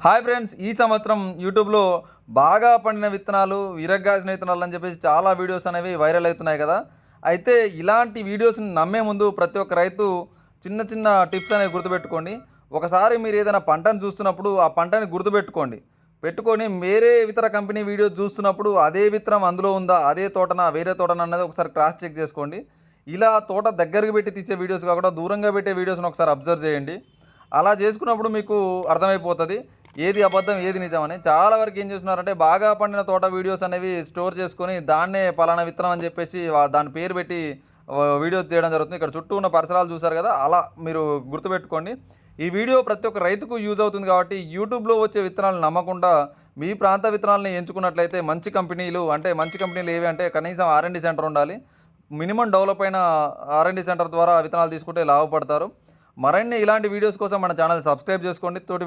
Hi friends, ఈ సంవత్సరం యూట్యూబ్లో బాగా పండిన విత్తనాలు, విరగ్గాసిన విత్తనాలు అని చెప్పేసి చాలా వీడియోస్ అనేవి వైరల్ అవుతున్నాయి కదా. అయితే ఇలాంటి వీడియోస్ని నమ్మే ముందు ప్రతి ఒక్క రైతు చిన్న చిన్న టిప్స్ అనేవి గుర్తుపెట్టుకోండి. ఒకసారి మీరు ఏదైనా పంటను చూస్తున్నప్పుడు ఆ పంటని పెట్టుకొని వేరే ఇతర కంపెనీ వీడియోస్ చూస్తున్నప్పుడు అదే విత్తనం అందులో ఉందా, అదే తోటనా, వేరే తోటనా అన్నది ఒకసారి క్రాస్ చెక్ చేసుకోండి. ఇలా తోట దగ్గరికి పెట్టి తీసే వీడియోస్ కాకుండా దూరంగా పెట్టే వీడియోస్ని ఒకసారి అబ్జర్వ్ చేయండి. అలా చేసుకున్నప్పుడు మీకు అర్థమైపోతుంది ఏది అబద్ధం ఏది నిజం అని. చాలా వరకు ఏం చేస్తున్నారంటే బాగా పండిన తోట వీడియోస్ అనేవి స్టోర్ చేసుకొని దాన్నే పలానా విత్తనం అని చెప్పేసి దాని పేరు పెట్టి వీడియోస్ తీయడం జరుగుతుంది. ఇక్కడ చుట్టూ ఉన్న పరిసరాలు చూసారు కదా, అలా మీరు గుర్తుపెట్టుకోండి. ఈ వీడియో ప్రతి ఒక్క రైతుకు యూజ్ అవుతుంది కాబట్టి యూట్యూబ్లో వచ్చే విత్తనాలు నమ్మకుండా మీ ప్రాంత విత్తనాలని ఎంచుకున్నట్లయితే మంచి కంపెనీలు ఏవి అంటే కనీసం R&D సెంటర్ ఉండాలి. మినిమం డెవలప్ అయిన R&D సెంటర్ ద్వారా విత్తనాలు తీసుకుంటే లాభపడతారు. మరిన్ని ఇలాంటి వీడియోస్ కోసం మన ఛానల్ సబ్స్క్రైబ్ చేసుకోండి. తోటి